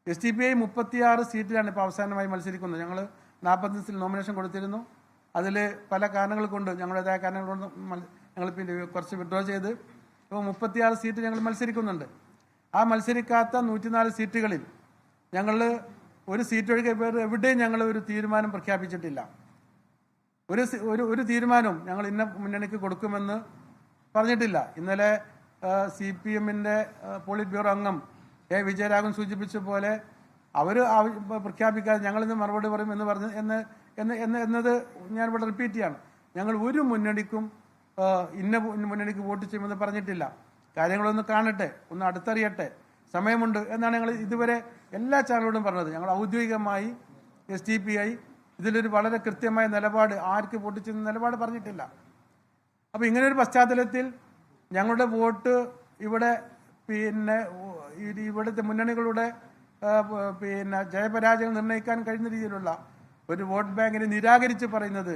SDPI 36 സീറ്റിലാണ് ഇപ്പോൾ അവസാനമായി മത്സരിക്കുന്നത്. ഞങ്ങൾ 45 നോമിനേഷൻ കൊടുത്തിരുന്നു. അതിൽ പല കാരണങ്ങൾ കൊണ്ട്, ഞങ്ങളുടേതായ കാരണങ്ങൾ കൊണ്ട് ഞങ്ങൾ പിന്നെ കുറച്ച് വിഡ്രോ ചെയ്ത് ഇപ്പോൾ 36 സീറ്റ് ഞങ്ങൾ മത്സരിക്കുന്നുണ്ട്. ആ മത്സരിക്കാത്ത 104 സീറ്റുകളിൽ ഞങ്ങൾ ഒരു സീറ്റ് ഒഴികെ വേറെ എവിടെയും ഞങ്ങൾ ഒരു തീരുമാനം പ്രഖ്യാപിച്ചിട്ടില്ല. ഒരു തീരുമാനവും ഞങ്ങൾ ഇന്ന മുന്നണിക്ക് കൊടുക്കുമെന്ന് പറഞ്ഞിട്ടില്ല. ഇന്നലെ CPMന്റെ പോളിറ്റ് ബ്യൂറോ അംഗം വിജയരാഘവൻ സൂചിപ്പിച്ച പോലെ അവർ പ്രഖ്യാപിക്കാതെ ഞങ്ങളിന്ന് മറുപടി പറയും എന്ന് പറഞ്ഞ് എന്നത് ഞാനിവിടെ റിപ്പീറ്റ് ചെയ്യാണ്. ഞങ്ങൾ ഒരു മുന്നണിക്കും ഇന്ന മുന്നണിക്ക് വോട്ട് ചെയ്യുമെന്ന് പറഞ്ഞിട്ടില്ല. കാര്യങ്ങളൊന്ന് കാണട്ടെ, ഒന്ന് അടുത്തറിയട്ടെ, സമയമുണ്ട് എന്നാണ് ഞങ്ങൾ ഇതുവരെ എല്ലാ ചാനലുകളും പറഞ്ഞത്. ഞങ്ങൾ ഔദ്യോഗികമായി SDPI ഇതിലൊരു വളരെ കൃത്യമായ നിലപാട്, ആർക്ക് വോട്ട് ചെയ്യുന്ന നിലപാട് പറഞ്ഞിട്ടില്ല. അപ്പോൾ ഇങ്ങനെയൊരു പശ്ചാത്തലത്തിൽ ഞങ്ങളുടെ വോട്ട് ഇവിടുത്തെ മുന്നണികളുടെ ജയപരാജയം നിർണ്ണയിക്കാൻ കഴിയുന്ന രീതിയിലുള്ള ഒരു വോട്ട് ബാങ്കിനെ നിരാകരിച്ച് പറയുന്നത്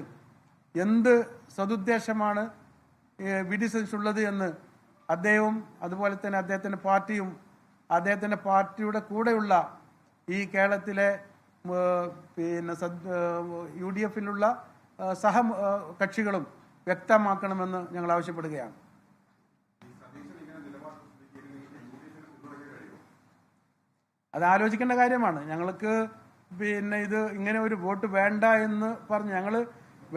എന്ത് സതുദ്ദേശമാണ് VD സതീശൻ ഉള്ളത് എന്ന് അദ്ദേഹവും അതുപോലെ തന്നെ അദ്ദേഹത്തിൻ്റെ പാർട്ടിയും അദ്ദേഹത്തിൻ്റെ പാർട്ടിയുടെ കൂടെയുള്ള ഈ കേരളത്തിലെ UDFിലുള്ള കക്ഷികളും വ്യക്തമാക്കണമെന്ന് ഞങ്ങൾ ആവശ്യപ്പെടുകയാണ്. അത് ആലോചിക്കേണ്ട കാര്യമാണ്. ഞങ്ങൾക്ക് ഇത് ഇങ്ങനെ ഒരു വോട്ട് വേണ്ട എന്ന് പറഞ്ഞു, ഞങ്ങൾ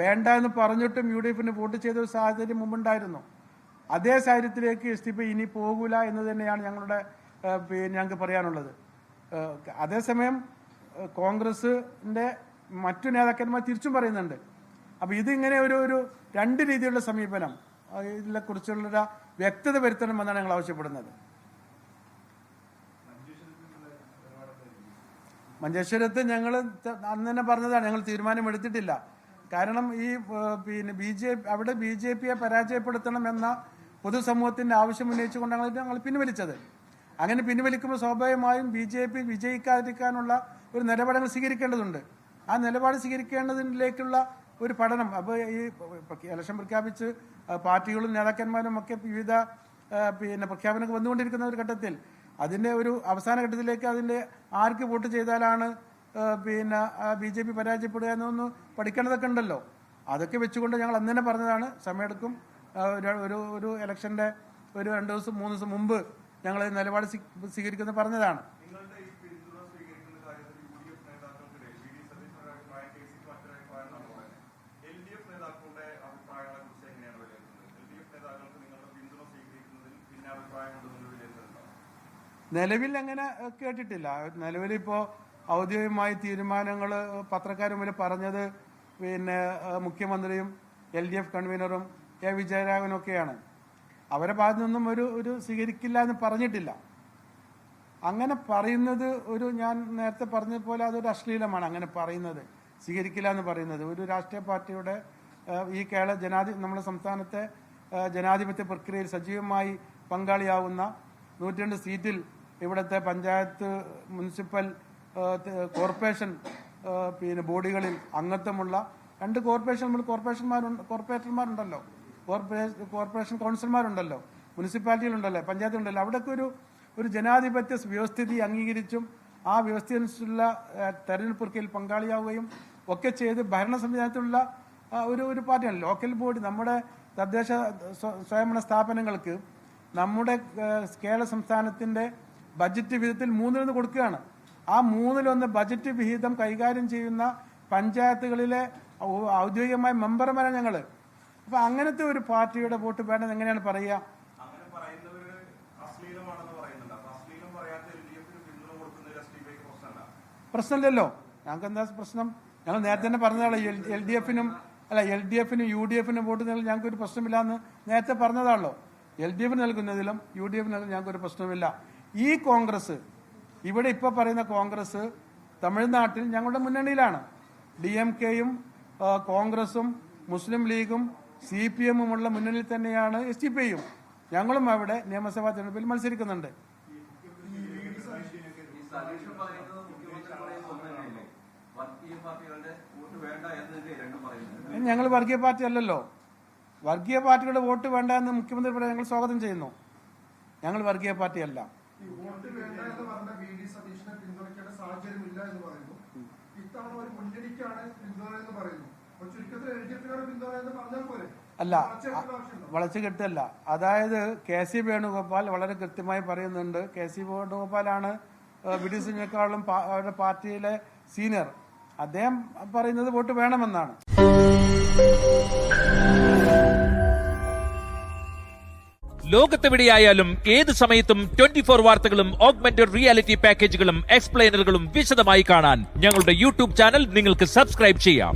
വേണ്ട എന്ന് പറഞ്ഞിട്ടും UDFന് വോട്ട് ചെയ്ത ഒരു സാഹചര്യം മുമ്പുണ്ടായിരുന്നു. അതേ സാഹചര്യത്തിലേക്ക് SDPI ഇനി പോകൂല എന്ന് തന്നെയാണ് ഞങ്ങൾക്ക് പറയാനുള്ളത്. അതേസമയം കോൺഗ്രസിൻ്റെ മറ്റു നേതാക്കന്മാർ തിരിച്ചും പറയുന്നുണ്ട്. അപ്പോൾ ഇതിങ്ങനെ ഒരു രണ്ട് രീതിയിലുള്ള സമീപനം, ഇതിനെക്കുറിച്ചുള്ള വ്യക്തത വരുത്തണമെന്നാണ് ഞങ്ങൾ ആവശ്യപ്പെടുന്നത്. മഞ്ചേശ്വരത്ത് ഞങ്ങൾ അന്ന് തന്നെ പറഞ്ഞതാണ്, ഞങ്ങൾ തീരുമാനമെടുത്തിട്ടില്ല. കാരണം അവിടെ BJPയെ പരാജയപ്പെടുത്തണം എന്ന പൊതുസമൂഹത്തിൻ്റെ ആവശ്യം ഉന്നയിച്ചുകൊണ്ടാണ് ഞങ്ങൾ പിൻവലിച്ചത്. അങ്ങനെ പിൻവലിക്കുമ്പോൾ സ്വാഭാവികമായും BJP വിജയിക്കാതിരിക്കാനുള്ള ഒരു നിലപാടുകൾ സ്വീകരിക്കേണ്ടതുണ്ട്. ആ നിലപാട് സ്വീകരിക്കേണ്ടതിലേക്കുള്ള ഒരു പഠനം, അപ്പോൾ ഈ ഇലക്ഷൻ പ്രഖ്യാപിച്ച് പാർട്ടികളും നേതാക്കന്മാരും ഒക്കെ വിവിധ പ്രഖ്യാപനങ്ങൾ വന്നുകൊണ്ടിരിക്കുന്ന ഒരു ഘട്ടത്തിൽ അതിൻ്റെ ഒരു അവസാന ഘട്ടത്തിലേക്ക് അതിൻ്റെ ആർക്ക് വോട്ട് ചെയ്താലാണ് BJP പരാജയപ്പെടുക എന്നൊന്ന് പഠിക്കേണ്ടതൊക്കെ ഉണ്ടല്ലോ. അതൊക്കെ വെച്ചുകൊണ്ട് ഞങ്ങൾ അന്ന് തന്നെ പറഞ്ഞതാണ്, സമയമെടുക്കും. ഒരു ഇലക്ഷൻ്റെ ഒരു 2 ദിവസം 3 ദിവസം മുമ്പ് ഞങ്ങൾ നിലപാട് സ്വീകരിക്കുന്നത് പറഞ്ഞതാണ്. നിലവിൽ അങ്ങനെ കേട്ടിട്ടില്ല. നിലവിലിപ്പോൾ ഔദ്യോഗികമായി തീരുമാനങ്ങൾ പത്രക്കാരും വരെ പറഞ്ഞത് മുഖ്യമന്ത്രിയും LDF കൺവീനറും വിജയരാഘവനും ഒക്കെയാണ്. അവരെ ഭാഗത്തു നിന്നും ഒരു സ്വീകരിക്കില്ല എന്ന് പറഞ്ഞിട്ടില്ല. അങ്ങനെ പറയുന്നത് ഞാൻ നേരത്തെ പറഞ്ഞതുപോലെ അതൊരു അശ്ലീലമാണ്. അങ്ങനെ പറയുന്നത്, സ്വീകരിക്കില്ല എന്ന് പറയുന്നത് ഒരു രാഷ്ട്രീയ പാർട്ടിയുടെ ഈ നമ്മുടെ സംസ്ഥാനത്തെ ജനാധിപത്യ പ്രക്രിയയിൽ സജീവമായി പങ്കാളിയാവുന്ന 102 സീറ്റിൽ ഇവിടുത്തെ പഞ്ചായത്ത്, മുനിസിപ്പൽ, കോർപ്പറേഷൻ ബോഡികളിൽ അംഗത്വമുള്ള 2 കോർപ്പറേറ്റർമാരുണ്ടല്ലോ, കോർപ്പറേഷൻ കൗൺസിലർമാരുണ്ടല്ലോ, മുനിസിപ്പാലിറ്റിയിലുണ്ടല്ലോ, പഞ്ചായത്തിലുണ്ടല്ലോ. അവിടെയൊക്കെ ഒരു ജനാധിപത്യ വ്യവസ്ഥിതി അംഗീകരിച്ചും ആ വ്യവസ്ഥയനുസരിച്ചുള്ള തെരഞ്ഞെടുപ്പ് പ്രക്രിയയിൽ പങ്കാളിയാവുകയും ഒക്കെ ചെയ്ത് ഭരണ സംവിധാനത്തിലുള്ള ഒരു പാർട്ടിയാണ്. ലോക്കൽ ബോഡി, നമ്മുടെ തദ്ദേശ സ്വയംഭരണ സ്ഥാപനങ്ങൾക്ക് നമ്മുടെ കേരള സംസ്ഥാനത്തിൻ്റെ ബജറ്റ് വിഹിതത്തിൽ 3/1 കൊടുക്കുകയാണ്. ആ 3/1 ബജറ്റ് വിഹിതം കൈകാര്യം ചെയ്യുന്ന പഞ്ചായത്തുകളിലെ ഔദ്യോഗികമായ മെമ്പർമാരാണ് ഞങ്ങൾ. അപ്പം അങ്ങനത്തെ ഒരു പാർട്ടിയുടെ വോട്ട് വേണ്ടത് എങ്ങനെയാണ് പറയുക? പ്രശ്നമില്ലല്ലോ. ഞങ്ങൾക്ക് എന്താ പ്രശ്നം? ഞങ്ങൾ നേരത്തെ തന്നെ പറഞ്ഞതാണ്, LDFനും UDFനും വോട്ട് നൽകി ഞങ്ങൾക്കൊരു പ്രശ്നമില്ല എന്ന് നേരത്തെ പറഞ്ഞതാണല്ലോ. LDF നൽകുന്നതിലും UDF നൽകുന്നതിലും ഞങ്ങൾക്കൊരു പ്രശ്നമില്ല. ഈ കോൺഗ്രസ്, ഇവിടെ ഇപ്പോൾ പറയുന്ന കോൺഗ്രസ് തമിഴ്നാട്ടിൽ ഞങ്ങളുടെ മുന്നണിയിലാണ്. DMKയും കോൺഗ്രസും മുസ്ലിം ലീഗും CPMും ഉള്ള മുന്നണിയിൽ തന്നെയാണ് SDPIയും. ഞങ്ങളും അവിടെ നിയമസഭാ തെരഞ്ഞെടുപ്പിൽ മത്സരിക്കുന്നുണ്ട്. ഞങ്ങൾ വർഗീയ പാർട്ടി അല്ലല്ലോ. വർഗീയ പാർട്ടികളുടെ വോട്ട് വേണ്ട എന്ന് മുഖ്യമന്ത്രി പറയാൻ ഞങ്ങൾ സ്വാഗതം ചെയ്യുന്നു. ഞങ്ങൾ വർഗീയ പാർട്ടിയല്ല. എന്ന് പറയുന്നു. ഇത്തവണ ഒരു മുന്നണിക്കാണ് പിന്തുണ എന്ന് പറയുന്നു. അപ്പോൾ ചുരുക്കത്തിൽ എൽ.ഡി.എഫിനാണ് പിന്തുണ എന്ന് പറഞ്ഞാൽ പോലെ അല്ല, വളച്ചു കെട്ടല്ല. അതായത് KC വേണുഗോപാൽ വളരെ കൃത്യമായി പറയുന്നുണ്ട്. KC വേണുഗോപാലാണ് VD. സതീശനേക്കാളും അവരുടെ പാർട്ടിയിലെ സീനിയർ. അദ്ദേഹം പറയുന്നത് വോട്ട് വേണമെന്നാണ്. ലോകത്തെവിടെയായാലും ഏത് സമയത്തും 24 വാർത്തകളും ഓഗ്മെന്റഡ് റിയാലിറ്റി പാക്കേജുകളും എക്സ്പ്ലെയിനറുകളും വിശദമായി കാണാൻ ഞങ്ങളുടെ യൂട്യൂബ് ചാനൽ നിങ്ങൾക്ക് സബ്സ്ക്രൈബ് ചെയ്യാം.